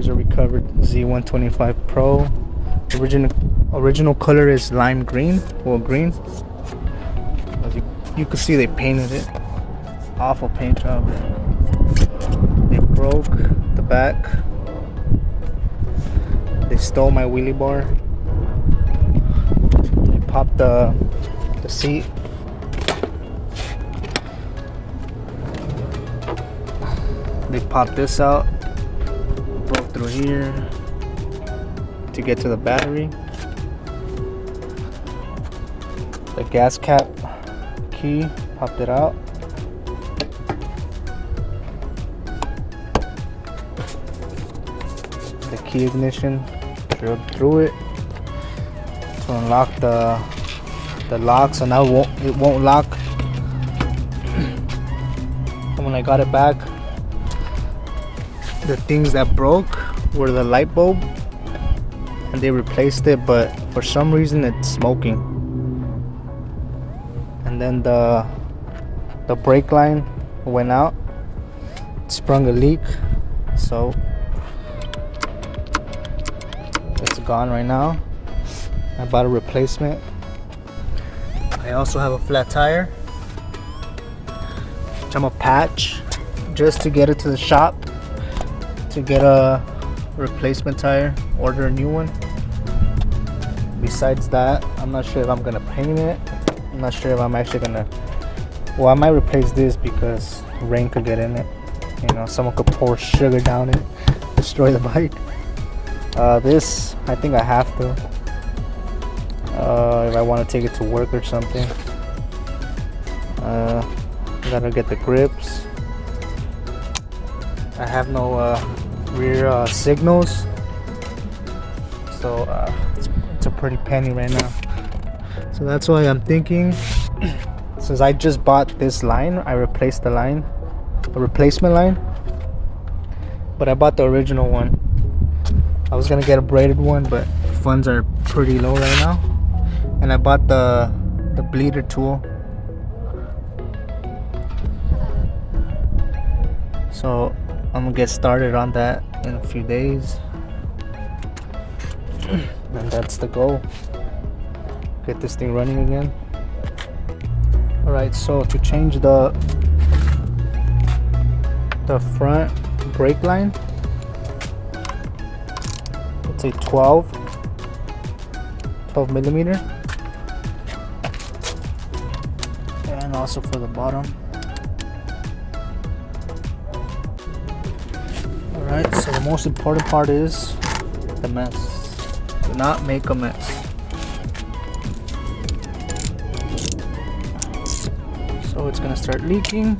Here's a recovered Z125 Pro. Original color is lime green, well green. As you can see, they painted it. Awful paint job. They broke the back. They stole my wheelie bar. They popped the seat. They popped this out. Broke through here to get to the battery. The gas cap key, popped it out. The key ignition, drilled through it to unlock the lock. So now it won't lock. And when I got it back, the things that broke were the light bulb, and they replaced it, but for some reason it's smoking. And then the brake line went out, it sprung a leak, so it's gone right now. I bought a replacement. I also have a flat tire, which I'm a patch just to get it to the shop to get a replacement tire, order a new one. Besides that, I'm not sure if I'm gonna paint it. I'm not sure if I'm actually gonna, well, I might replace this because rain could get in it. You know, someone could pour sugar down it, destroy the bike. This, I think I have to. If I want to take it to work or something. Gotta get the grips. I have no rear signals, so it's a pretty penny right now. So that's why I'm thinking, since I just bought this line, I replaced the line, the replacement line, but I bought the original one. I was gonna get a braided one, but funds are pretty low right now, and I bought the bleeder tool. So I'm gonna get started on that in a few days, and that's the goal. Get this thing running again. All right, so to change the front brake line, it's a 12 millimeter, and also for the bottom. Alright, so the most important part is the mess. Do not make a mess. So it's gonna start leaking.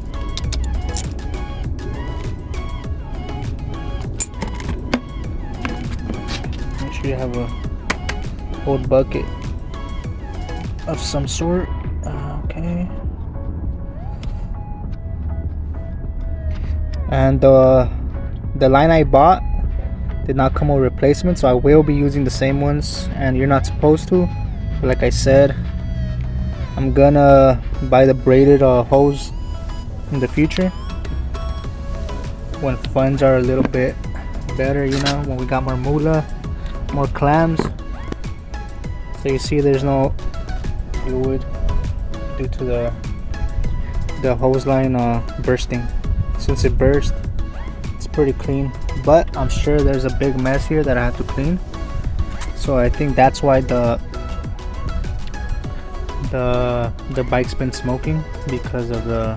Make sure you have a old bucket of some sort. Okay. And the line I bought did not come with replacement, so I will be using the same ones, and you're not supposed to. But like I said, I'm gonna buy the braided hose in the future when funds are a little bit better, you know, when we got more moolah, more clams. So you see there's no fluid due to the hose line bursting. Since it burst, it's pretty clean, but I'm sure there's a big mess here that I have to clean. So I think that's why the bike's been smoking, because of the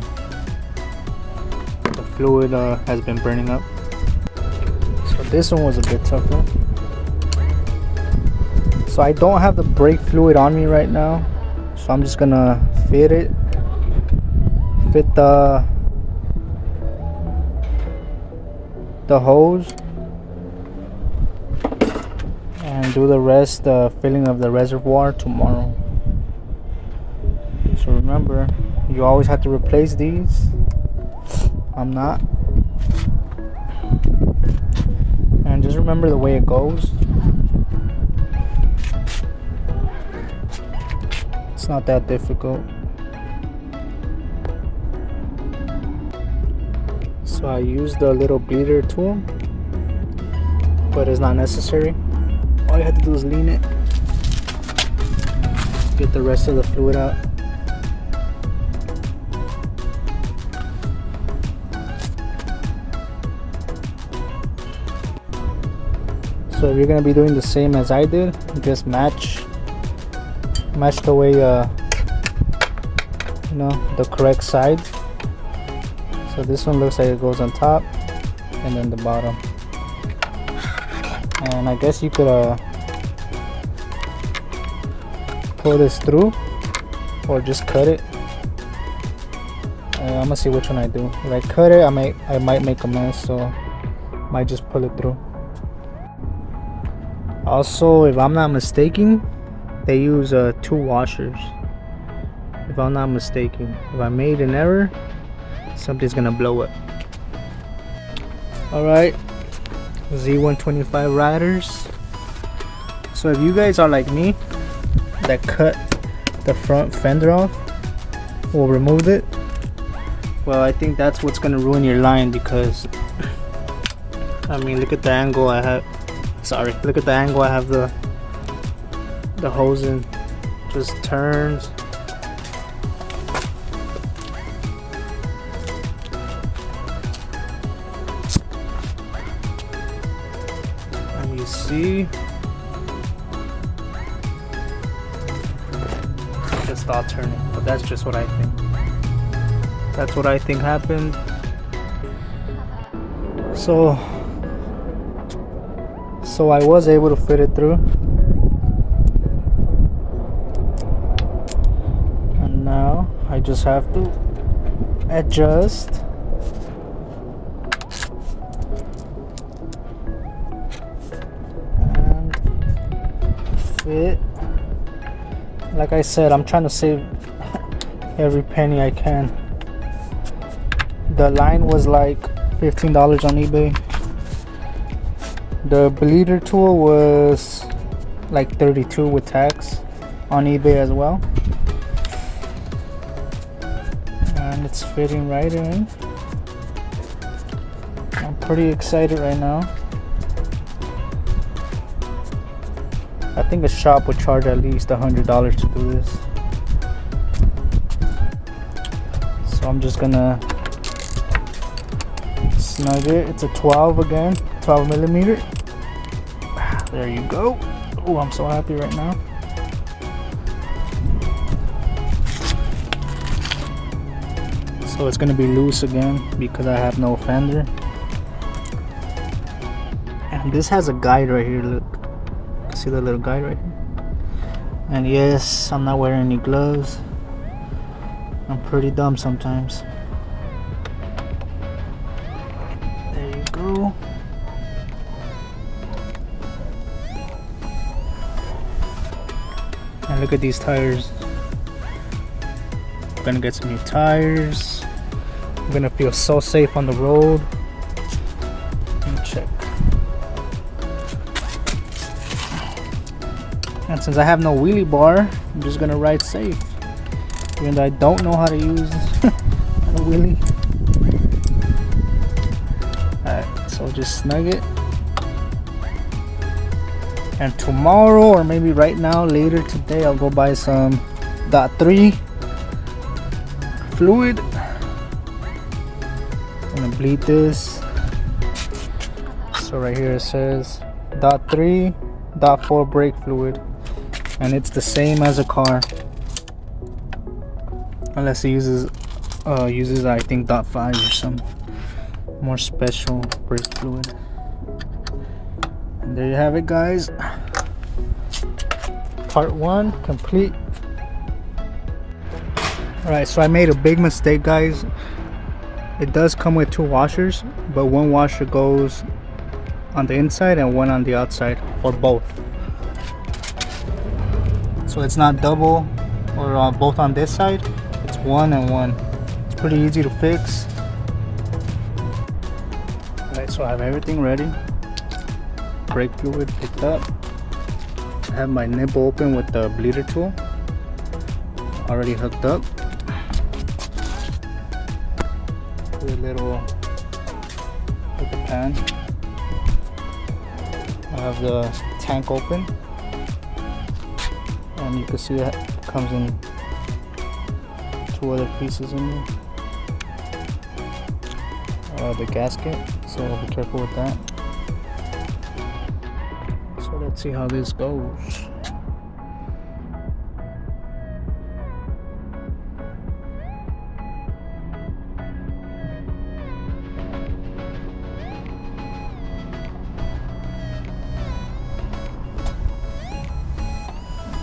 fluid has been burning up. So this one was a bit tougher. So I don't have the brake fluid on me right now, so I'm just gonna fit the hose and do the rest filling of the reservoir tomorrow. So remember, you always have to replace these. I'm not. And just remember the way it goes. It's not that difficult. So I used the little bleeder tool but it's not necessary. All you have to do is lean it, get the rest of the fluid out. So if you're gonna be doing the same as I did, just match the way you know, the correct side. So this one looks like it goes on top and then the bottom. And I guess you could pull this through or just cut it. I'm gonna see which one I do. If I cut it, I might make a mess, so might just pull it through. Also, if I'm not mistaken, they use 2 washers. If I'm not mistaken, if I made an error, something's gonna blow up. Alright, Z125 riders. So if you guys are like me, that cut the front fender off or removed it, well, I think that's what's gonna ruin your line, because I mean, look at the angle I have. Sorry, look at the angle I have the hose in. Just turns. And you see, just start turning. But that's just what I think. That's what I think happened. So I was able to fit it through. And now I just have to adjust. And fit. Like I said, I'm trying to save every penny I can. The line was like $15 on eBay. The bleeder tool was like $32 with tax on eBay as well. And it's fitting right in. I'm pretty excited right now. I think a shop would charge at least $100 to do this. So I'm just gonna snug it. It's a 12 again, 12 millimeter. There you go. Oh, I'm so happy right now. So it's gonna be loose again because I have no fender. And this has a guide right here, look. See the little guide right here? And yes, I'm not wearing any gloves. I'm pretty dumb sometimes. There you go. And look at these tires. I'm gonna get some new tires. I'm gonna feel so safe on the road. Let me check. And since I have no wheelie bar, I'm just gonna ride safe. Even though I don't know how to use a wheelie. Alright, so just snug it. And tomorrow, or maybe right now, later today, I'll go buy some .3 fluid. I'm gonna bleed this. So right here it says .3, .4 brake fluid. And it's the same as a car. Unless it uses I think .5 or some more special brake fluid. And there you have it, guys. Part 1 complete. Alright, so I made a big mistake, guys. It does come with 2 washers, but one washer goes on the inside and one on the outside, or both. So it's not double or both on this side. It's one and one. It's pretty easy to fix. Alright, so I have everything ready. Brake fluid picked up. I have my nipple open with the bleeder tool already hooked up. Put a little with the pan. have the tank open, and you can see it comes in 2 other pieces in there. The gasket, so be careful with that. So let's see how this goes.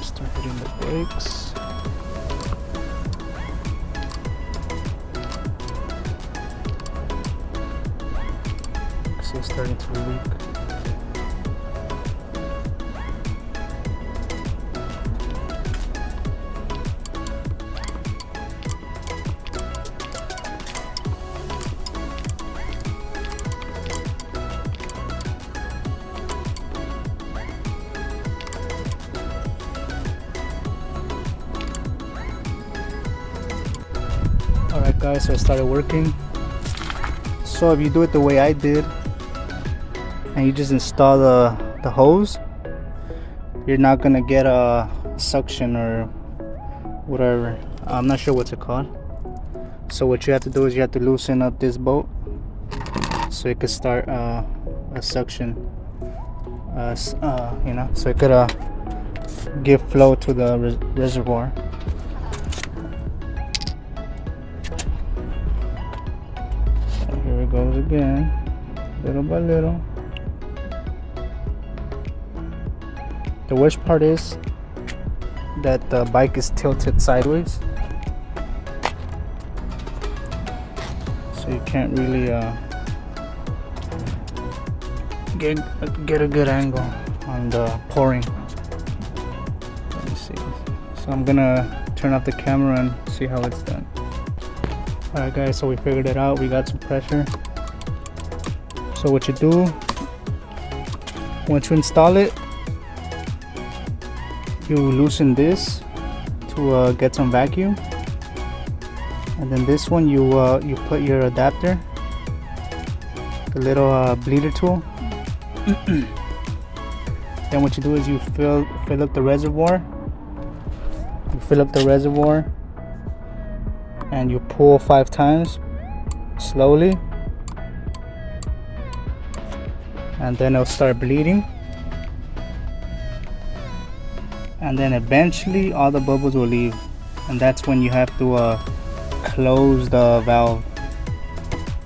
Start hitting the brakes. See, it's starting to leak. Alright guys, so it started working. So if you do it the way I did, and you just install the hose, you're not gonna get a suction or whatever. I'm not sure what's it called. So what you have to do is you have to loosen up this bolt so it could start a suction, you know, so it could give flow to the reservoir. So here it goes again, little by little. The worst part is that the bike is tilted sideways, so you can't really get a good angle on the pouring. Let me see. So I'm gonna turn off the camera and see how it's done. Alright guys, so we figured it out. We got some pressure. So what you do, once you install it, you loosen this to get some vacuum, and then this one you put your adapter, the little bleeder tool. Then what you do is you fill up the reservoir. You fill up the reservoir and you pull 5 times slowly, and then it'll start bleeding. And then eventually all the bubbles will leave, and that's when you have to close the valve.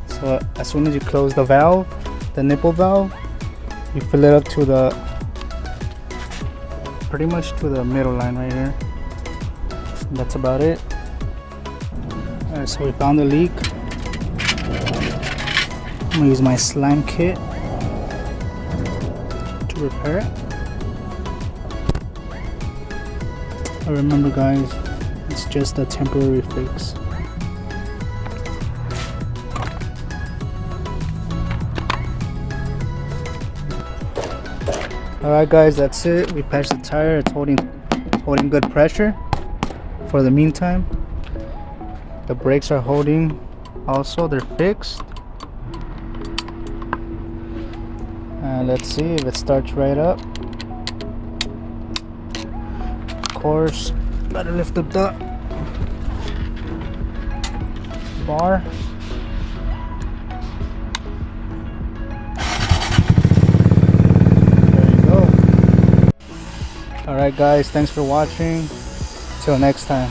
So as soon as you close the valve, the nipple valve, you fill it up to pretty much to the middle line right here. And that's about it. Alright, so we found the leak. I'm gonna use my slime kit to repair it. Remember guys, it's just a temporary fix. Alright guys, that's it. We patched the tire. It's holding good pressure for the meantime. The brakes are holding also, they're fixed. And let's see if it starts right up. Course, gotta lift up the bar. There you go. Alright guys, thanks for watching. Till next time.